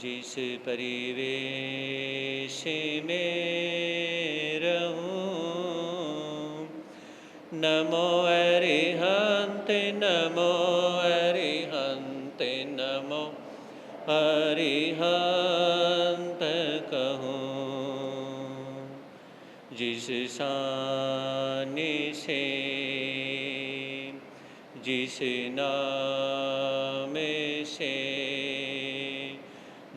जिस परिवेश में रहूं, नमो अरिहंत नमो अरिहंत नमो अरिहंत कहूँ। जिस सानी से जिस नाम से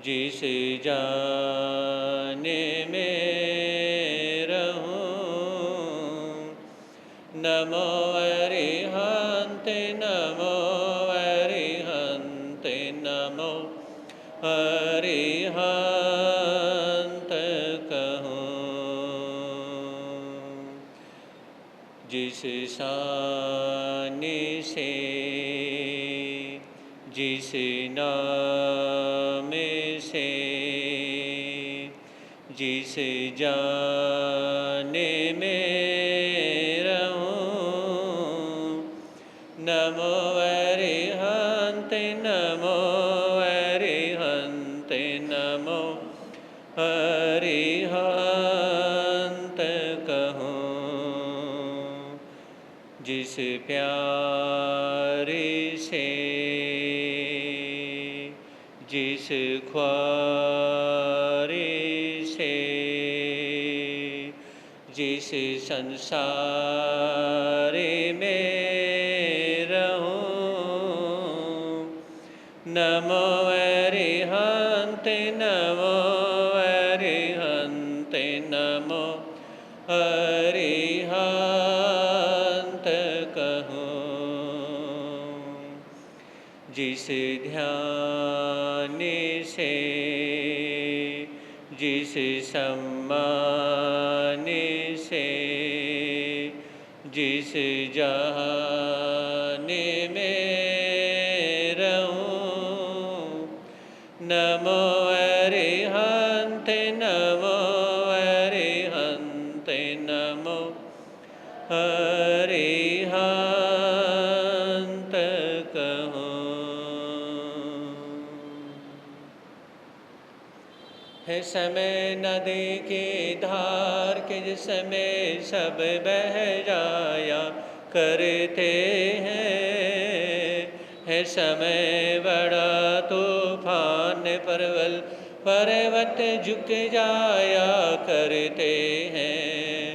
जिस जाने में रहूं, नमो अरिहंत नमो अरिहंत नमो अरिहंत कहूँ। जिस सानी से जिस नाम से जिस जाने में रहूं, नमो अरिहंत नमो अरिहंत नमो अरिहंत कहूँ। जिस प्यारे से जिस ख्वारे से जिस संसार में रहूं, नमो अरिहंत नमो अरिहंत नमो अरिहंत कहूँ। जिस ध्यान से जिस सम्मान से जिस जाने में रहूं, नमो अरिहंत नमो अरिहंत नमो अरिहंत कहूँ। है समय नदी की धार के जिस समय सब बह जाया करते हैं। है समय बड़ा तूफान परवल पर्वत झुक जाया करते हैं।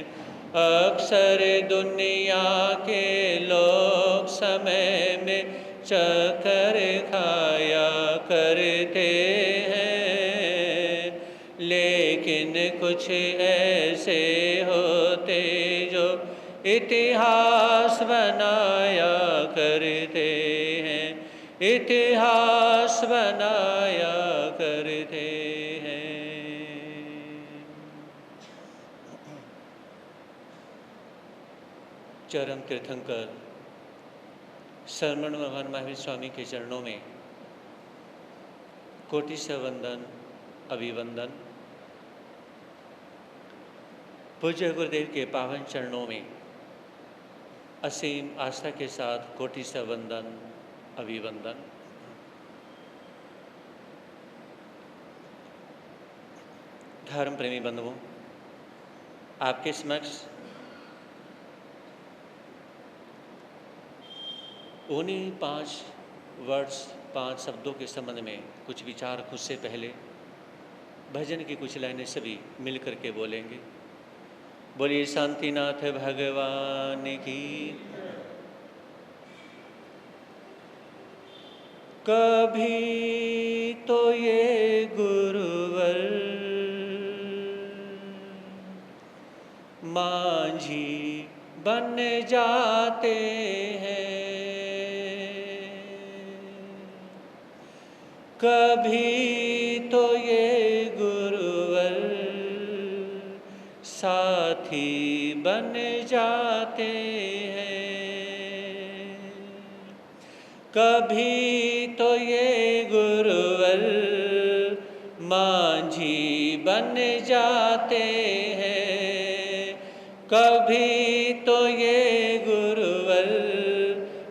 अक्सर दुनिया के लोग समय में चक्कर खाया करते हैं, लेकिन कुछ ऐसे होते जो इतिहास बनाया करते हैं, इतिहास बनाया करते हैं। चरम तीर्थंकर शरमण भगवान महावीर स्वामी के चरणों में कोटि से वंदन अभिवंदन। पूज्य गुरुदेव के पावन चरणों में असीम आस्था के साथ कोटि से वंदन अभिवंदन। धर्म प्रेमी बंधुओं, आपके समक्ष उन्हीं 5 वर्ड्स 5 शब्दों के संबंध में कुछ विचार खुद से पहले भजन की कुछ लाइनें सभी मिल करके बोलेंगे। बोलिए शांतिनाथ भगवान की। कभी तो ये गुरुवर मांझी बन जाते हैं, कभी तो ये गुरुवर साथी बन जाते हैं, कभी तो ये गुरुवर मांझी बन जाते हैं, कभी तो ये गुरुवर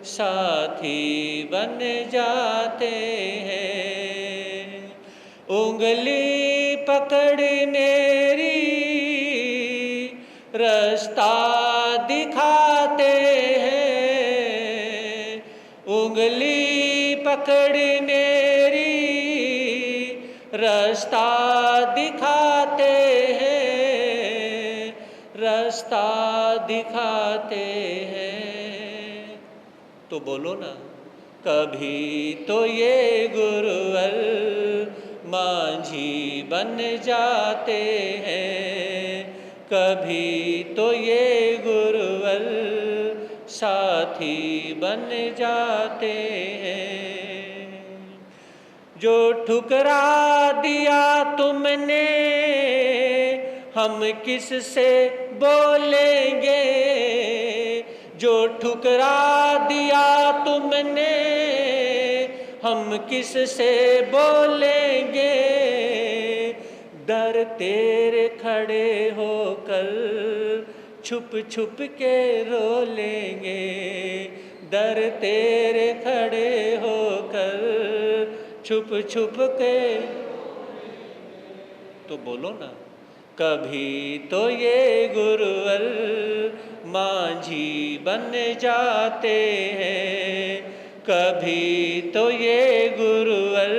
साथी बन जाते हैं। उंगली पकड़ मेरी रास्ता दिखाते हैं, उंगली पकड़ मेरी रास्ता दिखाते हैं, रास्ता दिखाते हैं। तो बोलो ना, कभी तो ये गुरुवर मांझी बन जाते हैं, कभी तो ये गुरुवर साथी बन जाते हैं। जो ठुकरा दिया तुमने हम किससे बोलेंगे, जो ठुकरा दिया तुमने हम किससे बोलेंगे। दर तेरे खड़े होकर छुप छुप के रो लेंगे, दर तेरे खड़े होकर छुप छुप के। तो बोलो ना, कभी तो ये गुरुवर मांझी बन जाते हैं, कभी तो ये गुरुवर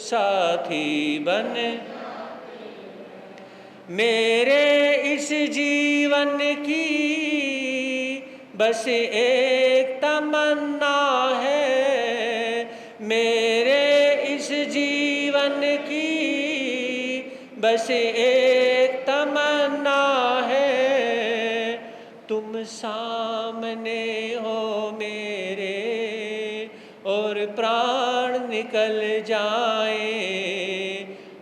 साथी बन। मेरे इस जीवन की बस एक तमन्ना है, मेरे इस जीवन की बस एक तमन्ना है। तुम सामने हो मेरे और प्राण निकल जाए,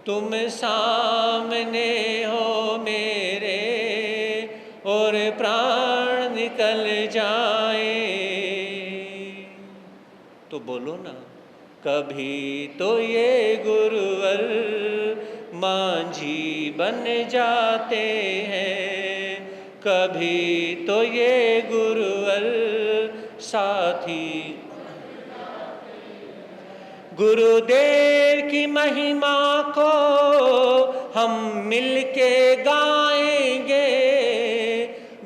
तुम सामने हो मेरे और प्राण निकल जाए। तो बोलो ना, कभी तो ये गुरुवर मांझी बन जाते हैं, कभी तो ये गुरुवर साथी। गुरुदेव की महिमा को हम मिलके गाएंगे,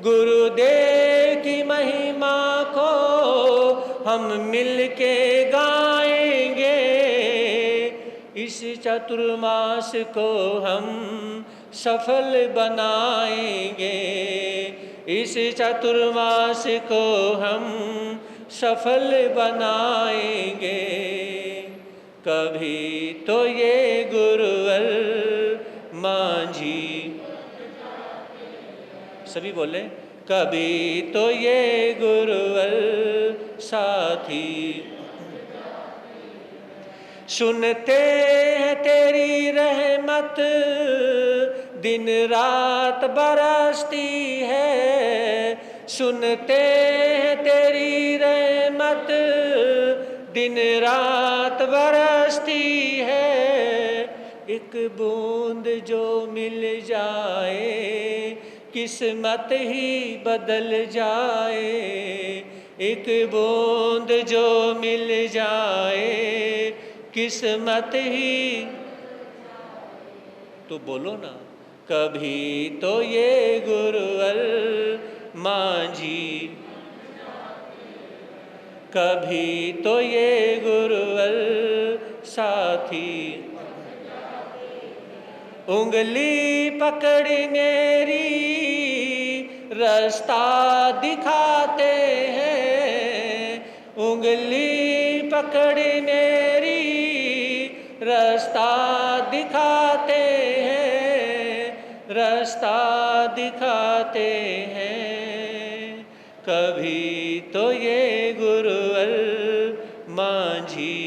गुरुदेव की महिमा को हम मिलके गाएंगे। इस चतुर्मास को हम सफल बनाएंगे, इस चतुर्मास को हम सफल बनाएंगे। कभी तो ये गुरुवर मांझी, सभी बोले, कभी तो ये गुरुवर साथी। सुनते हैं तेरी रहमत दिन रात बरसती है, सुनते हैं तेरी रहमत दिन रात बरसती है। एक बूंद जो मिल जाए किस्मत ही बदल जाए, एक बूंद जो मिल जाए किस्मत ही। तो बोलो ना, कभी तो ये गुरुवर मांझी, कभी तो ये गुरुवर साथी। उंगली पकड़ मेरी रास्ता दिखाते हैं, उंगली पकड़ मेरी रास्ता दिखाते हैं, रास्ता दिखाते हैं। कभी तो ये गुरुवर मांझी,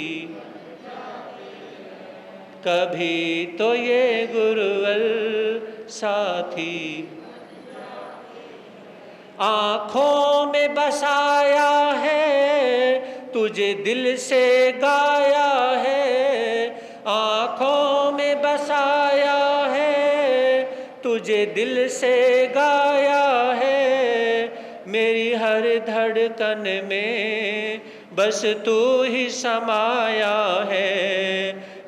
कभी तो ये गुरुवर साथी। आँखों में बसाया है तुझे दिल से गाया है, आँखों में बसाया है तुझे दिल से गाया है। मेरी हर धड़कन में बस तू ही समाया है,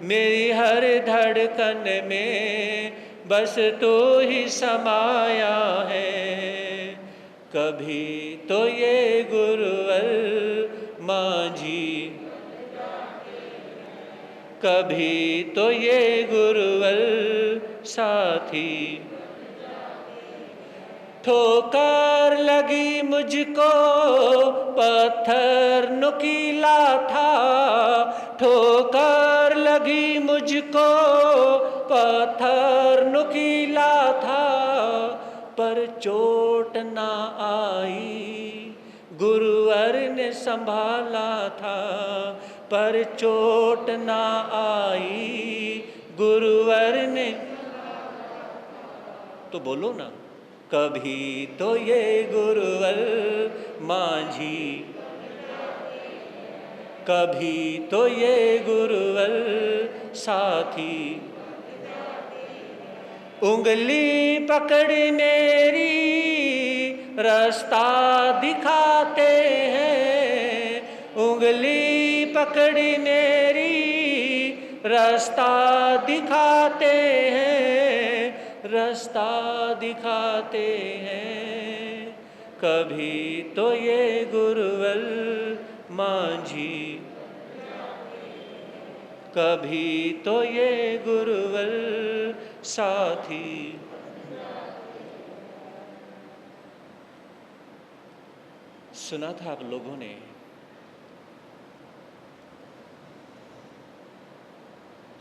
मेरी हर धड़कन में बस तू ही समाया है। कभी तो ये गुरुवर माझी, कभी तो ये गुरुवर साथी। ठोकर लगी मुझको पत्थर नुकीला था, ठोकर लगी मुझको पत्थर नुकीला था, पर चोट ना आई गुरुवर ने संभाला था, पर चोट ना आई गुरुवर ने। तो बोलो ना, कभी तो ये गुरुवर माझी, कभी तो ये गुरुवर साथी। उंगली पकड़ मेरी रास्ता दिखाते हैं, उंगली पकड़ मेरी रास्ता दिखाते हैं, रास्ता दिखाते हैं। कभी तो ये गुरुवर माझी, कभी तो ये गुरुवर साथी। सुना था आप लोगों ने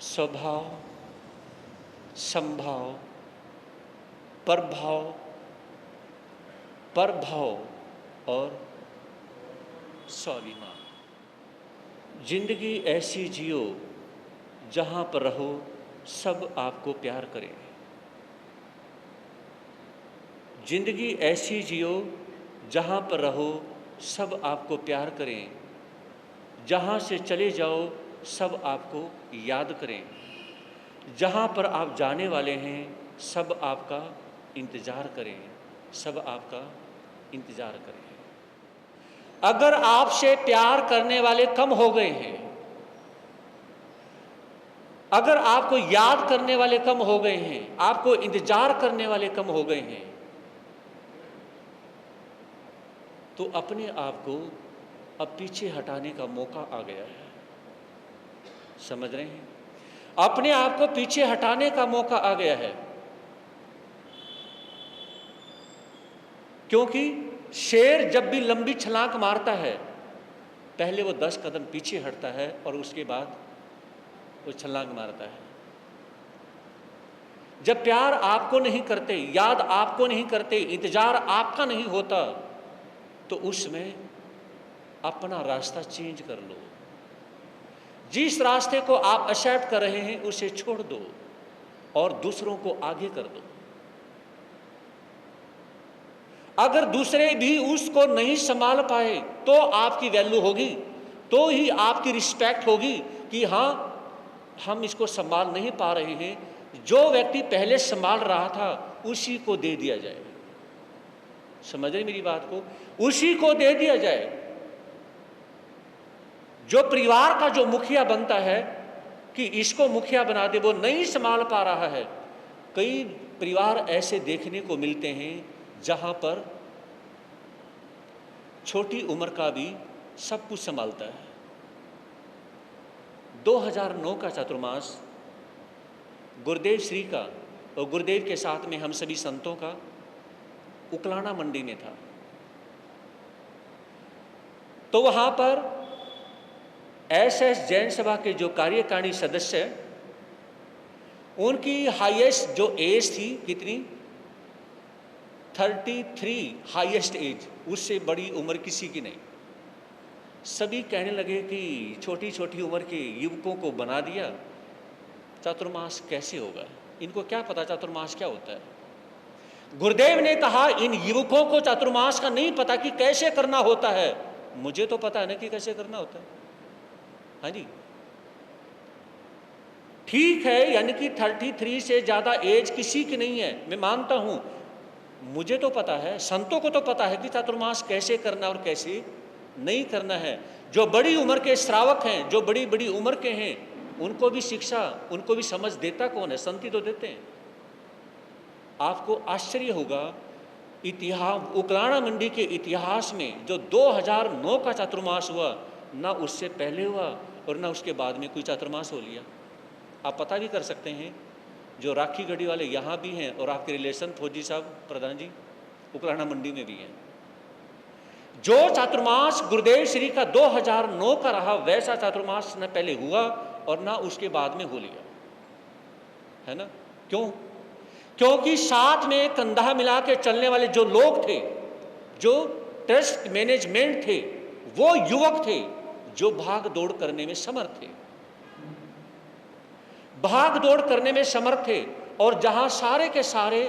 स्वभाव, संभाव, प्रभाव, प्रभाव और स्वाभिमान। जिंदगी ऐसी जियो जहां पर रहो सब आपको प्यार करें। जिंदगी ऐसी जियो जहां पर रहो सब आपको प्यार करें। जहां से चले जाओ सब आपको याद करें। जहां पर आप जाने वाले हैं सब आपका इंतज़ार करें, सब आपका इंतज़ार करें। अगर आपसे प्यार करने वाले कम हो गए हैं, अगर आपको याद करने वाले कम हो गए हैं, आपको इंतजार करने वाले कम हो गए हैं, तो अपने आप को अब पीछे हटाने का मौका आ गया है। समझ रहे हैं? अपने आप को पीछे हटाने का मौका आ गया है। क्योंकि शेर जब भी लंबी छलांग मारता है पहले वो 10 कदम पीछे हटता है और उसके बाद वो छलांग मारता है। जब प्यार आपको नहीं करते, याद आपको नहीं करते, इंतजार आपका नहीं होता, तो उसमें अपना रास्ता चेंज कर लो। जिस रास्ते को आप एक्सेप्ट कर रहे हैं उसे छोड़ दो और दूसरों को आगे कर दो। अगर दूसरे भी उसको नहीं संभाल पाए तो आपकी वैल्यू होगी, तो ही आपकी रिस्पेक्ट होगी कि हाँ हम इसको संभाल नहीं पा रहे हैं, जो व्यक्ति पहले संभाल रहा था उसी को दे दिया जाए। समझ रहे मेरी बात को? उसी को दे दिया जाए। जो परिवार का जो मुखिया बनता है कि इसको मुखिया बना दे, वो नहीं संभाल पा रहा है। कई परिवार ऐसे देखने को मिलते हैं जहां पर छोटी उम्र का भी सब कुछ संभालता है। 2009 का चातुर्मास गुरुदेव श्री का और गुरुदेव के साथ में हम सभी संतों का उकलाना मंडी में था। तो वहां पर एस जैन सभा के जो कार्यकारिणी सदस्य, उनकी हाईएस्ट जो एज थी कितनी, 33 हाईएस्ट एज, उससे बड़ी उम्र किसी की नहीं। सभी कहने लगे कि छोटी छोटी उम्र के युवकों को बना दिया, चातुर्मास कैसे होगा, इनको क्या पता चातुर्मास क्या होता है। गुरुदेव ने कहा इन युवकों को चातुर्मास का नहीं पता कि कैसे करना होता है, मुझे तो पता है ना कि कैसे करना होता है। हाँ जी, ठीक है, यानी कि 33 से ज्यादा एज किसी की नहीं है, मैं मानता हूं। मुझे तो पता है, संतों को तो पता है कि चातुर्मास कैसे करना और कैसे नहीं करना है। जो बड़ी उम्र के श्रावक हैं, जो बड़ी बड़ी उम्र के हैं, उनको भी शिक्षा, उनको भी समझ देता कौन है? संत ही तो देते हैं। आपको आश्चर्य होगा, इतिहास, उकलाना मंडी के इतिहास में जो 2009 का चातुर्मास हुआ, ना उससे पहले हुआ और ना उसके बाद में कोई चातुर्मास हो लिया। आप पता भी कर सकते हैं, जो राखी गढ़ी वाले यहाँ भी हैं और आपके रिलेशन फौजी साहब प्रधान जी उकलाना मंडी में भी हैं। जो चातुर्मास गुरुदेव श्री का 2009 का रहा, वैसा चातुर्मास न पहले हुआ और ना उसके बाद में हो लिया, है ना? क्यों? क्योंकि साथ में कंधा मिला के चलने वाले जो लोग थे, जो ट्रस्ट मैनेजमेंट थे, वो युवक थे जो भाग दौड़ करने में समर्थ थे, भाग दौड़ करने में समर्थ थे। और जहां सारे के सारे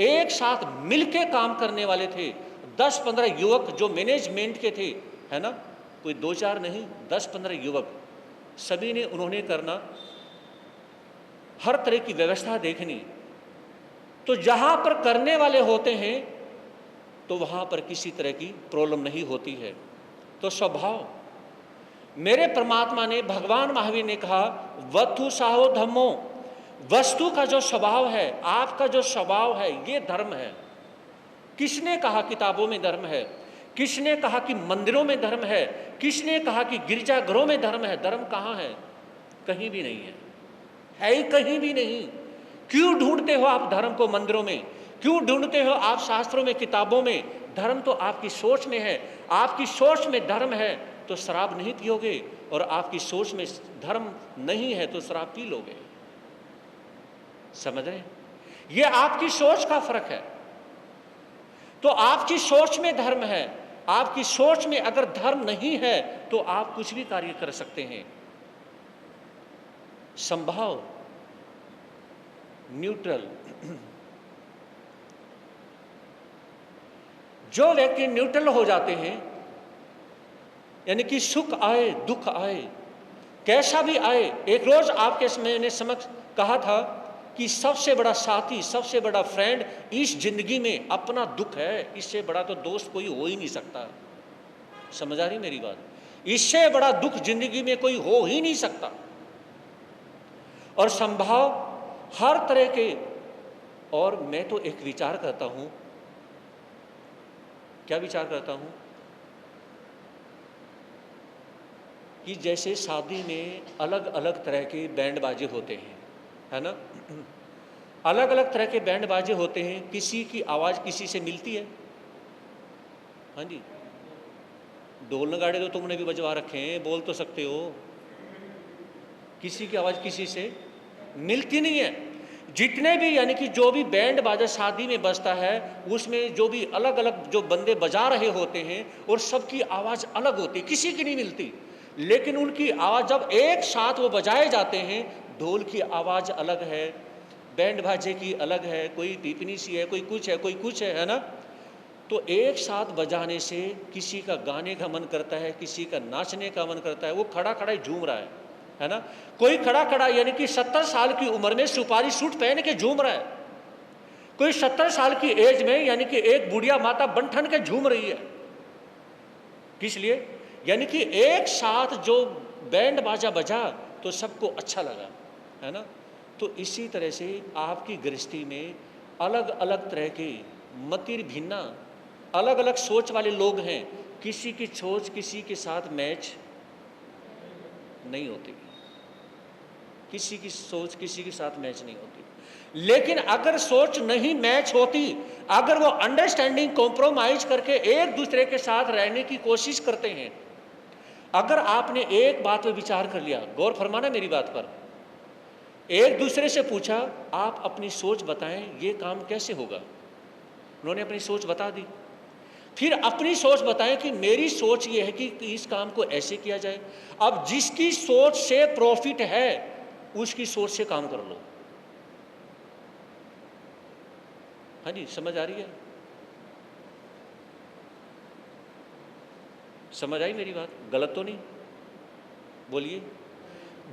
एक साथ मिलके काम करने वाले थे, 10-15 युवक जो मैनेजमेंट के थे, है ना, कोई 2-4 नहीं, 10-15 युवक, सभी ने उन्होंने करना, हर तरह की व्यवस्था देखनी। तो जहां पर करने वाले होते हैं तो वहां पर किसी तरह की प्रॉब्लम नहीं होती है। तो स्वभाव, मेरे परमात्मा ने, भगवान महावीर ने कहा, वस्तु साहो धम्मो, वस्तु का जो स्वभाव है, आपका जो स्वभाव है, ये धर्म है। किसने कहा किताबों में धर्म है? किसने कहा कि मंदिरों में धर्म है? किसने कहा कि गिरजाघरों में धर्म है? धर्म कहाँ है? कहीं भी नहीं है ही कहीं भी नहीं। क्यों ढूंढते हो आप धर्म को मंदिरों में? क्यों ढूंढते हो आप शास्त्रों में, किताबों में? धर्म तो आपकी सोच में है। आपकी सोच में धर्म है तो शराब नहीं पियोगे, और आपकी सोच में धर्म नहीं है तो शराब पी लोगे। समझ रहे? ये आपकी सोच का फर्क है। तो आपकी सोच में धर्म है, आपकी सोच में अगर धर्म नहीं है तो आप कुछ भी कार्य कर सकते हैं। संभाव, न्यूट्रल। जो व्यक्ति न्यूट्रल हो जाते हैं, यानी कि सुख आए दुख आए, कैसा भी आए। एक रोज आपके मैंने समक्ष कहा था कि सबसे बड़ा साथी, सबसे बड़ा फ्रेंड इस जिंदगी में अपना दुख है। इससे बड़ा तो दोस्त कोई हो ही नहीं सकता। समझ आ रही मेरी बात? इससे बड़ा दुख जिंदगी में कोई हो ही नहीं सकता। और संभाव हर तरह के। और मैं तो एक विचार करता हूं, क्या विचार करता हूं, कि जैसे शादी में अलग अलग तरह के बैंड बाजे होते हैं, है ना? अलग अलग तरह के बैंड बाजे होते हैं। किसी की आवाज़ किसी से मिलती है। हाँ जी, ढोल नगाड़े तो तुमने भी बजवा रखे हैं, बोल तो सकते हो। किसी की आवाज़ किसी से मिलती नहीं है। जितने भी, यानी कि जो भी बैंड बाजा शादी में बजता है, उसमें जो भी अलग अलग जो बंदे बजा रहे होते हैं, और सबकी आवाज़ अलग होती है, किसी की नहीं मिलती। लेकिन उनकी आवाज़ जब एक साथ वो बजाए जाते हैं, ढोल की आवाज़ अलग है, बैंड बाजे की अलग है, कोई टिपनी सी है, कोई कुछ है, कोई कुछ है ना? तो एक साथ बजाने से किसी का गाने का मन करता है, किसी का नाचने का मन करता है, वो खड़ा खड़ा ही झूम रहा है ना? कोई खड़ा खड़ा, यानी कि 70 साल की उम्र में सुपारी सूट पहन के झूम रहा है। कोई 70 साल की एज में, यानी कि एक बुढ़िया माता बन ठन के झूम रही है। किस लिए? यानी कि एक साथ जो बैंड बाजा बजा तो सबको अच्छा लगा, है ना? तो इसी तरह से आपकी गृहस्थी में अलग अलग तरह के मतिर भिन्ना, अलग अलग सोच वाले लोग हैं। किसी की सोच किसी के साथ मैच नहीं होती, किसी की सोच किसी के साथ मैच नहीं होती। लेकिन अगर सोच नहीं मैच होती, अगर वो अंडरस्टैंडिंग, कॉम्प्रोमाइज करके एक दूसरे के साथ रहने की कोशिश करते हैं, अगर आपने एक बात पर विचार कर लिया, गौर फरमाना मेरी बात पर, एक दूसरे से पूछा, आप अपनी सोच बताएं, ये काम कैसे होगा? उन्होंने अपनी सोच बता दी। फिर अपनी सोच बताएं कि मेरी सोच ये है कि इस काम को ऐसे किया जाए। अब जिसकी सोच से प्रॉफिट है, उसकी सोच से काम कर लो। हाँ जी, समझ आ रही है? समझ आई मेरी बात? गलत तो नहीं? बोलिए।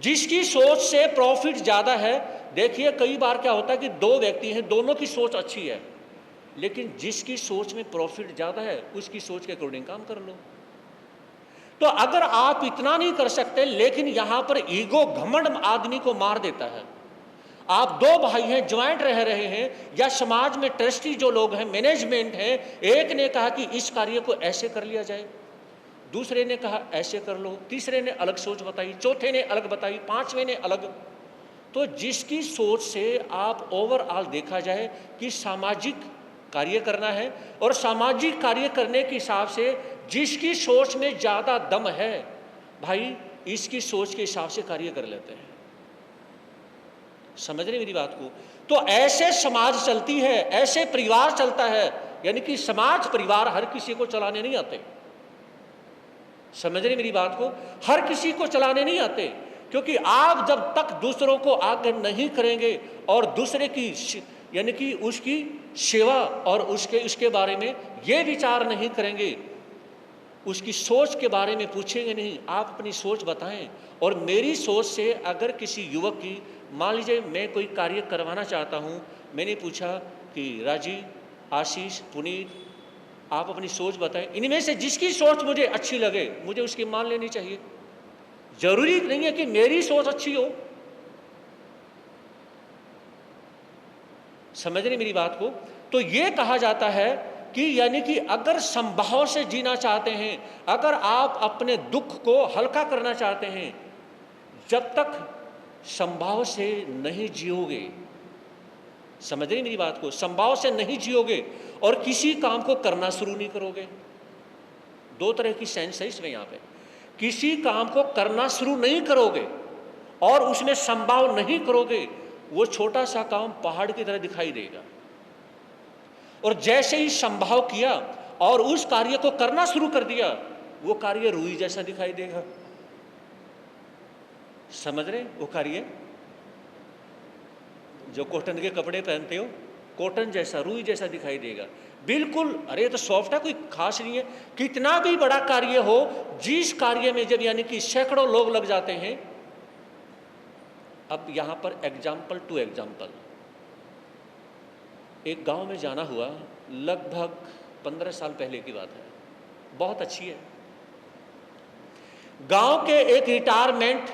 जिसकी सोच से प्रॉफिट ज़्यादा है, देखिए कई बार क्या होता है कि दो व्यक्ति हैं, दोनों की सोच अच्छी है, लेकिन जिसकी सोच में प्रॉफिट ज़्यादा है उसकी सोच के अकॉर्डिंग काम कर लो। तो अगर आप इतना नहीं कर सकते, लेकिन यहां पर ईगो, घमंड आदमी को मार देता है। आप दो भाई हैं, ज्वाइंट रह रहे हैं, या समाज में ट्रस्टी जो लोग हैं, मैनेजमेंट है, एक ने कहा कि इस कार्य को ऐसे कर लिया जाए, दूसरे ने कहा ऐसे कर लो, तीसरे ने अलग सोच बताई, चौथे ने अलग बताई, पांचवें ने अलग। तो जिसकी सोच से आप ओवरऑल देखा जाए कि सामाजिक कार्य करना है, और सामाजिक कार्य करने के हिसाब से जिसकी सोच में ज़्यादा दम है, भाई इसकी सोच के हिसाब से कार्य कर लेते हैं। समझ रहे मेरी बात को? तो ऐसे समाज चलती है, ऐसे परिवार चलता है। यानी कि समाज परिवार हर किसी को चलाने नहीं आते। समझ रहे मेरी बात को? हर किसी को चलाने नहीं आते, क्योंकि आप जब तक दूसरों को आगे नहीं करेंगे और दूसरे की यानी कि उसकी सेवा और उसके बारे में ये विचार नहीं करेंगे, उसकी सोच के बारे में पूछेंगे नहीं, आप अपनी सोच बताएं। और मेरी सोच से अगर किसी युवक की, मान लीजिए मैं कोई कार्य करवाना चाहता हूं, मैंने पूछा कि राजी, आशीष, पुनीत, आप अपनी सोच बताएं, इनमें से जिसकी सोच मुझे अच्छी लगे मुझे उसकी मान लेनी चाहिए। जरूरी नहीं है कि मेरी सोच अच्छी हो। समझ रहे मेरी बात को? तो ये कहा जाता है कि यानी कि अगर संभाव से जीना चाहते हैं, अगर आप अपने दुख को हल्का करना चाहते हैं, जब तक संभाव से नहीं जियोगे, समझ रही मेरी बात को, संभाव से नहीं जियोगे और किसी काम को करना शुरू नहीं करोगे, दो तरह की सेंस है इसमें। यहां पे किसी काम को करना शुरू नहीं करोगे और उसमें संभाव नहीं करोगे, वो छोटा सा काम पहाड़ की तरह दिखाई देगा। और जैसे ही संभाव किया और उस कार्य को करना शुरू कर दिया, वो कार्य रुई जैसा दिखाई देगा। समझ रहे? वो कार्य जो कॉटन के कपड़े पहनते हो, कॉटन जैसा, रुई जैसा दिखाई देगा बिल्कुल। अरे तो सॉफ्ट है, कोई खास नहीं है। कितना भी बड़ा कार्य हो, जिस कार्य में जब यानी कि सैकड़ों लोग लग जाते हैं। अब यहां पर एग्जाम्पल टू एग्जाम्पल, एक गांव में जाना हुआ, लगभग 15 साल पहले की बात है, बहुत अच्छी है। गांव के एक रिटायरमेंट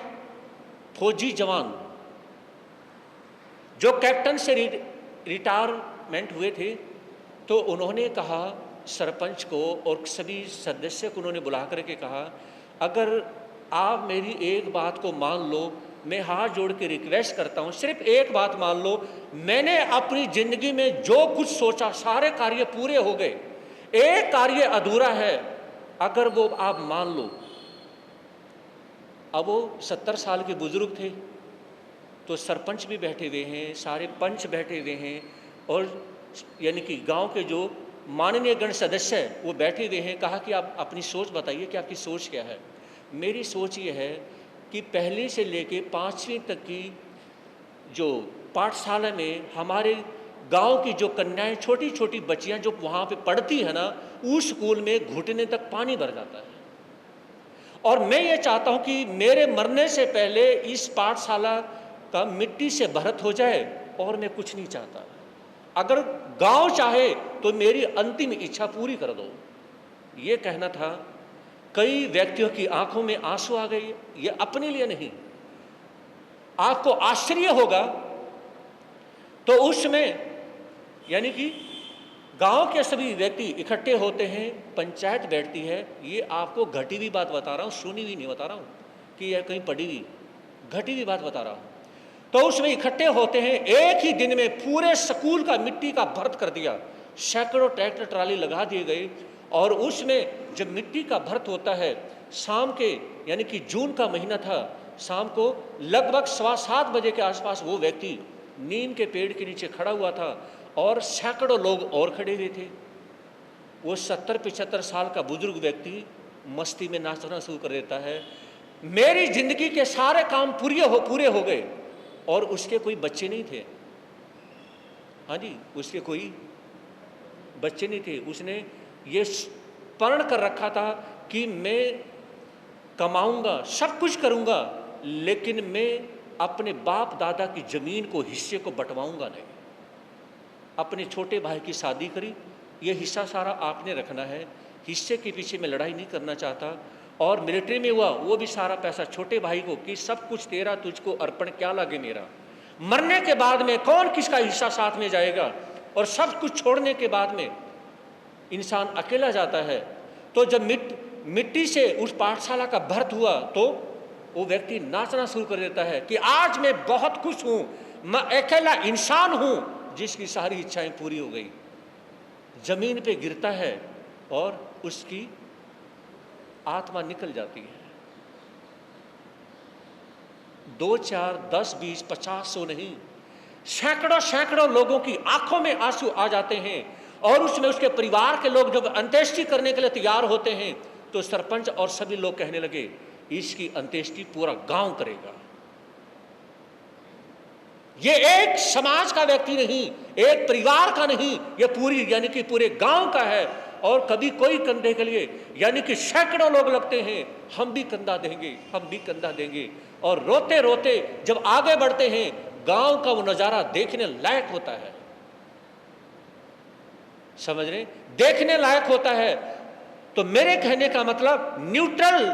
फौजी जवान जो कैप्टन से रिटायरमेंट हुए थे, तो उन्होंने कहा सरपंच को और सभी सदस्य को, उन्होंने बुला करके कहा, अगर आप मेरी एक बात को मान लो, मैं हाथ जोड़ के रिक्वेस्ट करता हूं, सिर्फ एक बात मान लो, मैंने अपनी जिंदगी में जो कुछ सोचा सारे कार्य पूरे हो गए, एक कार्य अधूरा है, अगर वो आप मान लो। अब वो 70 साल के बुजुर्ग थे, तो सरपंच भी बैठे हुए हैं, सारे पंच बैठे हुए हैं, और यानी कि गांव के जो माननीय गण सदस्य है वो बैठे हुए हैं। कहा कि आप अपनी सोच बताइए कि आपकी सोच क्या है। मेरी सोच ये है कि पहली से लेके 5वीं तक की जो पाठशाला में हमारे गांव की जो कन्याएं, छोटी छोटी बच्चियां जो वहाँ पे पढ़ती है ना, उस स्कूल में घुटने तक पानी भर जाता है। और मैं ये चाहता हूँ कि मेरे मरने से पहले इस पाठशाला का मिट्टी से भरत हो जाए, और मैं कुछ नहीं चाहता। अगर गांव चाहे तो मेरी अंतिम इच्छा पूरी कर दो, ये कहना था। कई व्यक्तियों की आंखों में आंसू आ गए, ये अपने लिए नहीं। आपको आश्चर्य होगा तो उसमें यानी कि गांव के सभी व्यक्ति इकट्ठे होते हैं, पंचायत बैठती है। ये आपको घटी हुई बात बता रहा हूँ, सुनी हुई नहीं बता रहा हूँ कि यह कहीं पढ़ी हुई, घटी हुई बात बता रहा हूँ। तो उसमें इकट्ठे होते हैं, एक ही दिन में पूरे स्कूल का मिट्टी का भर्त कर दिया, सैकड़ों ट्रैक्टर ट्राली लगा दिए गए। और उसमें जब मिट्टी का भर्त होता है, शाम के यानी कि जून का महीना था, शाम को लगभग 7:15 बजे के आसपास वो व्यक्ति नीम के पेड़ के नीचे खड़ा हुआ था, और सैकड़ों लोग और खड़े हुए थे। वो 70-75 साल का बुजुर्ग व्यक्ति मस्ती में नाचना शुरू कर देता है। मेरी जिंदगी के सारे काम पूरे हो गए, और उसके कोई बच्चे नहीं थे। हाँ जी, उसके कोई बच्चे नहीं थे। उसने ये प्रण कर रखा था कि मैं कमाऊंगा, सब कुछ करूंगा, लेकिन मैं अपने बाप दादा की जमीन को, हिस्से को बंटवाऊंगा नहीं। अपने छोटे भाई की शादी करी, ये हिस्सा सारा आपने रखना है, हिस्से के पीछे मैं लड़ाई नहीं करना चाहता। और मिलिट्री में हुआ वो भी सारा पैसा छोटे भाई को कि सब कुछ तेरा, तुझको अर्पण क्या लगे मेरा। मरने के बाद में कौन किसका हिस्सा साथ में जाएगा, और सब कुछ छोड़ने के बाद में इंसान अकेला जाता है। तो जब मिट्टी से उस पाठशाला का भर्त हुआ तो वो व्यक्ति नाचना शुरू कर देता है कि आज मैं बहुत खुश हूं, मैं अकेला इंसान हूं जिसकी सारी इच्छाएं पूरी हो गई। जमीन पे गिरता है और उसकी आत्मा निकल जाती है। 2, 4, 10, 20, 50, 100 नहीं, सैकड़ों सैकड़ों लोगों की आंखों में आंसू आ जाते हैं। और उसमें उसके परिवार के लोग जब अंत्येष्टि करने के लिए तैयार होते हैं तो सरपंच और सभी लोग कहने लगे इसकी अंत्येष्टि पूरा गांव करेगा। ये एक समाज का व्यक्ति नहीं, एक परिवार का नहीं, ये पूरी यानी कि पूरे गांव का है। और कभी कोई कंधे के लिए यानी कि सैकड़ों लोग लगते हैं, हम भी कंधा देंगे, हम भी कंधा देंगे। और रोते रोते जब आगे बढ़ते हैं गांव का वो नजारा देखने लायक होता है। समझ रहे, देखने लायक होता है। तो मेरे कहने का मतलब न्यूट्रल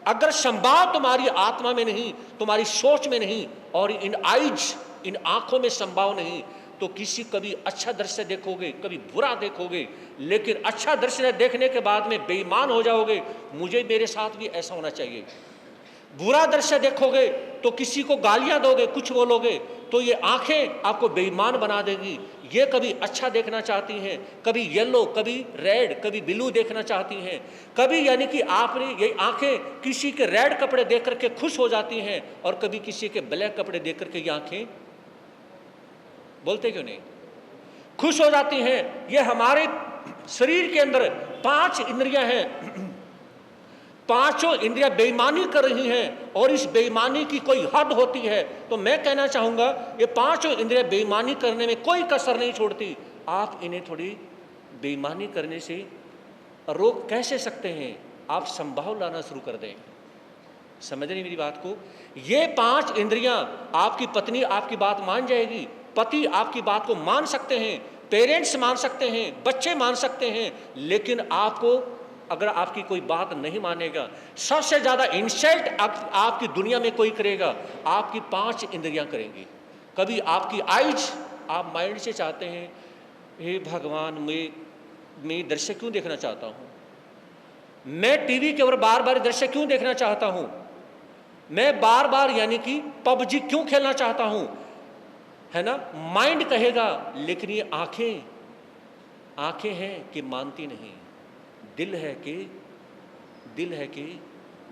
अगर संभाव तुम्हारी आत्मा में नहीं, तुम्हारी सोच में नहीं, और इन आइज, इन आंखों में संभाव नहीं, तो किसी कभी अच्छा दृश्य देखोगे, कभी बुरा देखोगे, लेकिन अच्छा दृश्य देखने के बाद में बेईमान हो जाओगे। मुझे मेरे साथ भी ऐसा होना चाहिए। बुरा दृश्य देखोगे तो किसी को गालियां दोगे, कुछ बोलोगे, तो ये आंखें आपको बेईमान बना देगी। ये कभी अच्छा देखना चाहती हैं, कभी येलो, कभी रेड, कभी ब्लू देखना चाहती हैं, कभी यानी कि आपने ये आंखें किसी के रेड कपड़े देख करके खुश हो जाती हैं, और कभी किसी के ब्लैक कपड़े देख करके ये आंखें, बोलते क्यों नहीं, खुश हो जाती हैं। ये हमारे शरीर के अंदर 5 इंद्रियां हैं, पांचों इंद्रियां बेईमानी कर रही हैं, और इस बेईमानी की कोई हद होती है। तो मैं कहना चाहूंगा ये 5 इंद्रियां बेईमानी करने में कोई कसर नहीं छोड़ती। आप इन्हें थोड़ी बेईमानी करने से रोक कैसे सकते हैं? आप संभाव लाना शुरू कर दें। समझ रही मेरी बात को? ये 5 इंद्रियां, आपकी पत्नी आपकी बात मान जाएगी, पति आपकी बात को मान सकते हैं, पेरेंट्स मान सकते हैं, बच्चे मान सकते हैं, लेकिन आपको अगर आपकी कोई बात नहीं मानेगा, सबसे ज्यादा इंसल्ट आपकी दुनिया में कोई करेगा, आपकी 5 इंद्रियां करेंगी। कभी आपकी आइज, आप माइंड से चाहते हैं हे भगवान, मैं दृश्य क्यों देखना चाहता हूं, मैं टीवी के ऊपर बार बार दृश्य क्यों देखना चाहता हूं, मैं बार बार यानी कि पबजी क्यों खेलना चाहता हूं, है ना, माइंड कहेगा। लेकिन ये आंखें हैं कि मानती नहीं, दिल है कि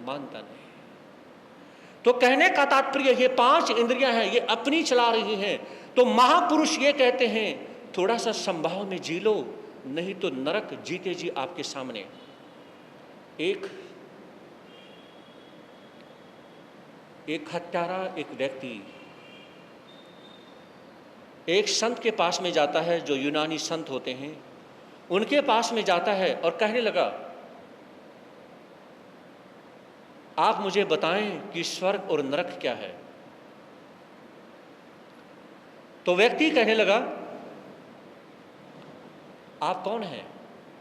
मानता नहीं। तो कहने का तात्पर्य ये 5 इंद्रियां हैं, ये अपनी चला रही हैं। तो महापुरुष ये कहते हैं थोड़ा सा संभाव में जी लो, नहीं तो नरक जीते जी आपके सामने। एक हत्यारा, एक व्यक्ति एक संत के पास में जाता है, जो यूनानी संत होते हैं, उनके पास में जाता है और कहने लगा आप मुझे बताएं कि स्वर्ग और नरक क्या है। तो व्यक्ति कहने लगा आप कौन हैं?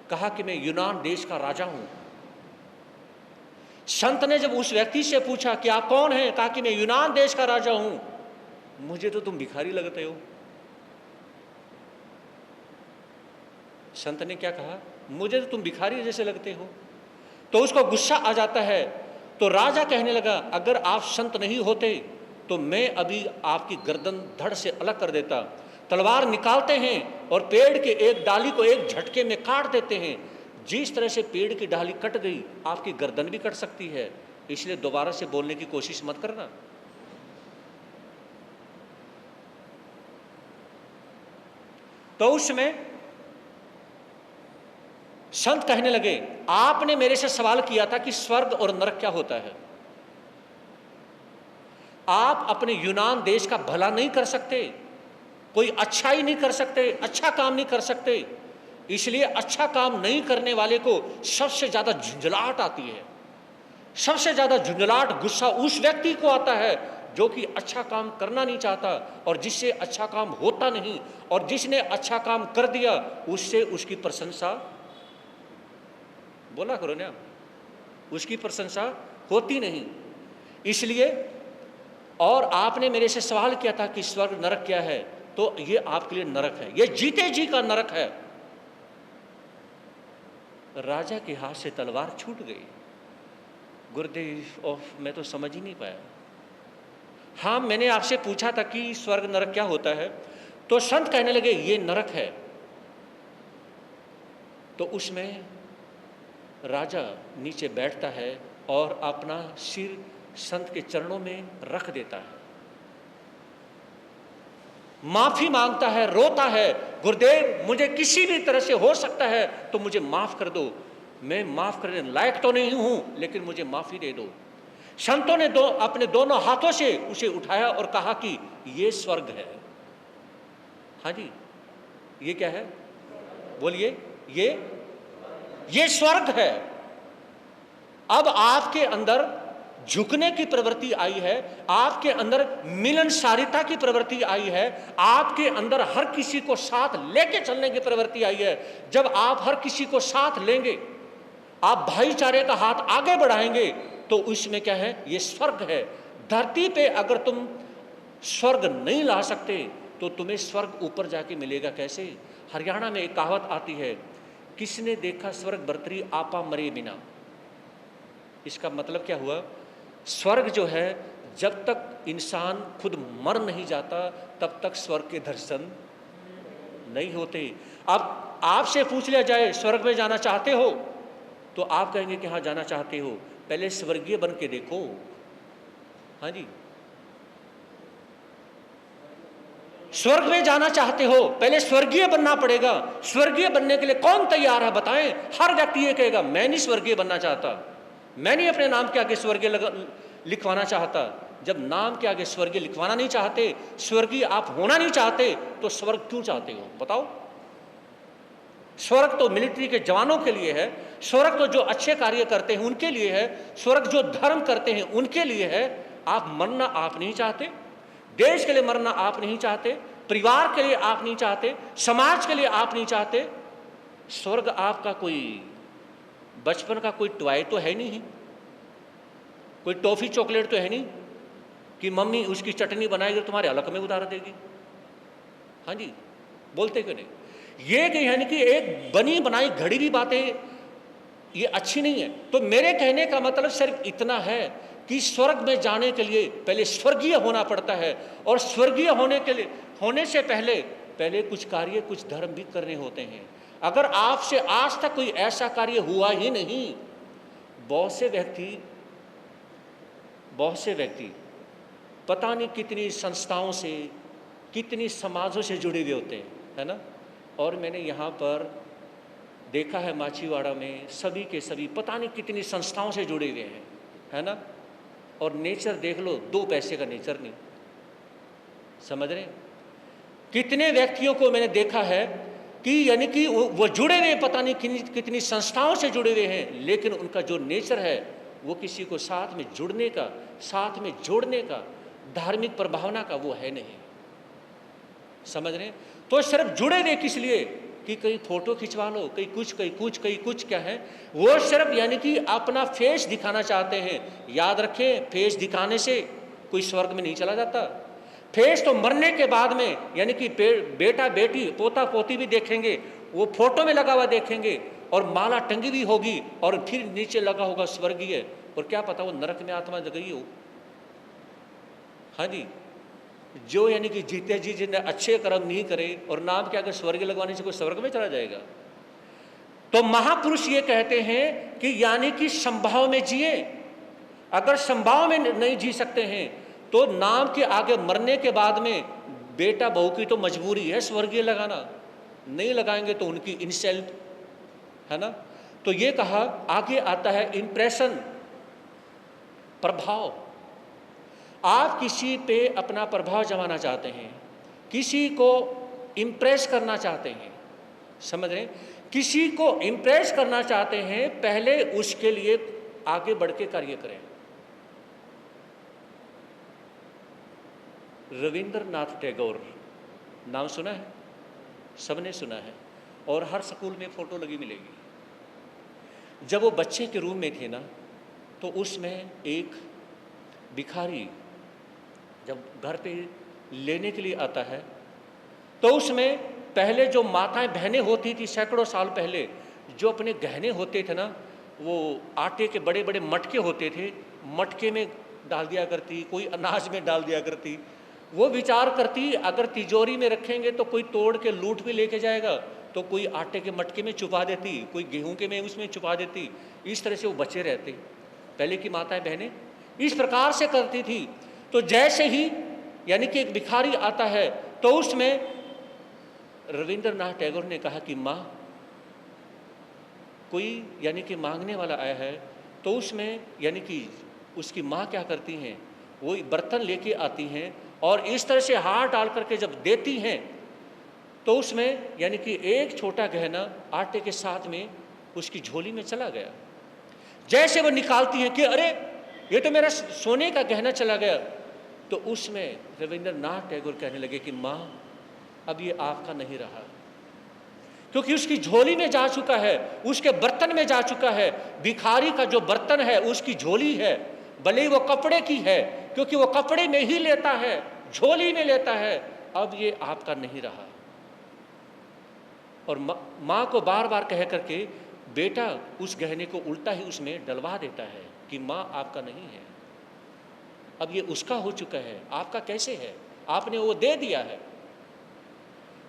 कहा कि मैं यूनान देश का राजा हूं। संत ने जब उस व्यक्ति से पूछा कि आप कौन हैं, कहा कि मैं यूनान देश का राजा हूं। मुझे तो तुम भिखारी लगते हो। संत ने क्या कहा? मुझे तो तुम भिखारी जैसे लगते हो। तो उसको गुस्सा आ जाता है। तो राजा कहने लगा अगर आप संत नहीं होते तो मैं अभी आपकी गर्दन धड़ से अलग कर देता। तलवार निकालते हैं और पेड़ के एक डाली को एक झटके में काट देते हैं। जिस तरह से पेड़ की डाली कट गई, आपकी गर्दन भी कट सकती है। इसलिए दोबारा से बोलने की कोशिश मत करना। तो उसमें संत कहने लगे आपने मेरे से सवाल किया था कि स्वर्ग और नरक क्या होता है। आप अपने यूनान देश का भला नहीं कर सकते, कोई अच्छाई नहीं कर सकते, अच्छा काम नहीं कर सकते। इसलिए अच्छा काम नहीं करने वाले को सबसे ज्यादा झुंझलाहट आती है। सबसे ज्यादा झुंझलाहट, गुस्सा उस व्यक्ति को आता है जो कि अच्छा काम करना नहीं चाहता और जिससे अच्छा काम होता नहीं, और जिसने अच्छा काम कर दिया उससे उसकी प्रशंसा, बोला करो ना, उसकी प्रशंसा होती नहीं। इसलिए, और आपने मेरे से सवाल किया था कि स्वर्ग नरक क्या है, तो ये आपके लिए नरक है, ये जीते जी का नरक है। राजा के हाथ से तलवार छूट गई। गुरुदेव ऑफ, मैं तो समझ ही नहीं पाया। हाँ, मैंने आपसे पूछा था कि स्वर्ग नरक क्या होता है, तो संत कहने लगे ये नरक है। तो उसमें राजा नीचे बैठता है और अपना सिर संत के चरणों में रख देता है, माफी मांगता है, रोता है, गुरुदेव मुझे किसी भी तरह से हो सकता है तो मुझे माफ कर दो, मैं माफ करने लायक तो नहीं हूं, लेकिन मुझे माफी दे दो। संतों ने अपने दोनों हाथों से उसे उठाया और कहा कि ये स्वर्ग है। हाँ जी, ये क्या है? बोलिए। ये स्वर्ग है। अब आपके अंदर झुकने की प्रवृत्ति आई है, आपके अंदर मिलनसारिता की प्रवृत्ति आई है, आपके अंदर हर किसी को साथ लेके चलने की प्रवृत्ति आई है। जब आप हर किसी को साथ लेंगे, आप भाईचारे का हाथ आगे बढ़ाएंगे, तो उसमें क्या है? ये स्वर्ग है। धरती पे अगर तुम स्वर्ग नहीं ला सकते तो तुम्हें स्वर्ग ऊपर जाके मिलेगा कैसे? हरियाणा में एक कहावत आती है, किसने देखा स्वर्ग बरतरी आपा मरे बिना। इसका मतलब क्या हुआ? स्वर्ग जो है, जब तक इंसान खुद मर नहीं जाता तब तक स्वर्ग के दर्शन नहीं होते। अब आपसे पूछ लिया जाए स्वर्ग में जाना चाहते हो, तो आप कहेंगे कि हाँ जाना चाहते हो, पहले स्वर्गीय बन के देखो। हाँ जी, स्वर्ग में जाना चाहते हो, पहले स्वर्गीय बनना पड़ेगा। स्वर्गीय बनने के लिए कौन तैयार है बताएं? हर व्यक्ति ये कहेगा मैं नहीं स्वर्गीय बनना चाहता, मैं नहीं अपने नाम के आगे स्वर्गीय लिखवाना चाहता। जब नाम के आगे स्वर्गीय लिखवाना नहीं चाहते, स्वर्गीय आप होना नहीं चाहते, तो स्वर्ग क्यों चाहते हो बताओ? स्वर्ग तो मिलिट्री के जवानों के लिए है, स्वर्ग तो जो अच्छे कार्य करते हैं उनके लिए है, स्वर्ग जो धर्म करते हैं उनके लिए है। आप मरना आप नहीं चाहते, देश के लिए मरना आप नहीं चाहते, परिवार के लिए आप नहीं चाहते, समाज के लिए आप नहीं चाहते। स्वर्ग आपका कोई बचपन का कोई टॉय तो है नहीं, कोई टॉफी चॉकलेट तो है नहीं कि मम्मी उसकी चटनी बनाएगी तुम्हारे हलक में उतार देगी। हाँ जी, बोलते क्यों नहीं? ये कि यानी कि एक बनी बनाई घड़ी भी बातें ये अच्छी नहीं है। तो मेरे कहने का मतलब सिर्फ इतना है कि स्वर्ग में जाने के लिए पहले स्वर्गीय होना पड़ता है, और स्वर्गीय होने के लिए होने से पहले कुछ कार्य, कुछ धर्म भी करने होते हैं। अगर आपसे आज तक कोई ऐसा कार्य हुआ ही नहीं, बहुत से व्यक्ति पता नहीं कितनी संस्थाओं से, कितनी समाजों से जुड़े हुए होते हैं, है ना। और मैंने यहाँ पर देखा है माछीवाड़ा में सभी के सभी पता नहीं कितनी संस्थाओं से जुड़े हुए हैं, है ना। और नेचर देख लो, 2 पैसे का नेचर नहीं, समझ रहे? कितने व्यक्तियों को मैंने देखा है कि यानी कि वो जुड़े हुए पता नहीं कितनी संस्थाओं से जुड़े हुए हैं, लेकिन उनका जो नेचर है वो किसी को साथ में जुड़ने का, साथ में जोड़ने का, धार्मिक प्रभावना का वो है नहीं, समझ रहे? तो सिर्फ जुड़े हुए किस लिए कि कहीं फोटो खिंचवा लो, कहीं कुछ क्या है, वो सिर्फ यानी कि अपना फेस दिखाना चाहते हैं। याद रखें, फेस दिखाने से कोई स्वर्ग में नहीं चला जाता। फेस तो मरने के बाद में, यानी कि बेटा बेटी पोता पोती भी देखेंगे, वो फोटो में लगा हुआ देखेंगे, और माला टंगी भी होगी, और फिर नीचे लगा होगा स्वर्गीय, और क्या पता वो नरक में आत्मा गई हो। हाँ जी, जो यानी कि जीते जी जिन्हें अच्छे कर्म नहीं करे और नाम के अगर स्वर्ग लगवाने से कोई स्वर्ग में चला जाएगा। तो महापुरुष ये कहते हैं कि यानी कि संभाव में जिए। अगर संभाव में नहीं जी सकते हैं तो नाम के आगे मरने के बाद में बेटा बहू की तो मजबूरी है स्वर्गीय लगाना, नहीं लगाएंगे तो उनकी इंसल्ट, है ना। तो ये कहा, आगे आता है इंप्रेशन, प्रभाव। आप किसी पे अपना प्रभाव जमाना चाहते हैं, किसी को इम्प्रेस करना चाहते हैं, समझ रहे हैं? किसी को इम्प्रेस करना चाहते हैं, पहले उसके लिए आगे बढ़ के कार्य करें। रविंद्रनाथ टैगोर, नाम सुना है? सबने सुना है, और हर स्कूल में फोटो लगी मिलेगी। जब वो बच्चे के रूम में थे ना, तो उसमें एक भिखारी जब घर पे लेने के लिए आता है, तो उसमें पहले जो माताएं बहनें होती थी सैकड़ों साल पहले, जो अपने गहने होते थे ना, वो आटे के बड़े बड़े मटके होते थे, मटके में डाल दिया करती, कोई अनाज में डाल दिया करती। वो विचार करती अगर तिजोरी में रखेंगे तो कोई तोड़ के लूट भी लेके जाएगा, तो कोई आटे के मटके में छुपा देती, कोई गेहूं के में उसमें छुपा देती। इस तरह से वो बचे रहते। पहले की माताएं बहनें इस प्रकार से करती थी। तो जैसे ही यानी कि एक भिखारी आता है, तो उसमें रविंद्रनाथ टैगोर ने कहा कि माँ, कोई यानी कि मांगने वाला आया है, तो उसमें यानी कि उसकी माँ क्या करती हैं, वो बर्तन लेके आती हैं और इस तरह से हाथ डाल करके जब देती हैं, तो उसमें यानी कि एक छोटा गहना आटे के साथ में उसकी झोली में चला गया। जैसे वो निकालती हैं कि अरे ये तो मेरा सोने का गहना चला गया, तो उसमें रविंद्रनाथ टैगोर कहने लगे कि माँ, अब ये आपका नहीं रहा, क्योंकि उसकी झोली में जा चुका है, उसके बर्तन में जा चुका है। भिखारी का जो बर्तन है उसकी झोली है, भले ही वो कपड़े की है, क्योंकि वो कपड़े में ही लेता है, झोली में लेता है, अब ये आपका नहीं रहा। और माँ को बार बार कह करके बेटा उस गहने को उल्टा ही उसमें डलवा देता है कि माँ आपका नहीं है, अब ये उसका हो चुका है, आपका कैसे है, आपने वो दे दिया है।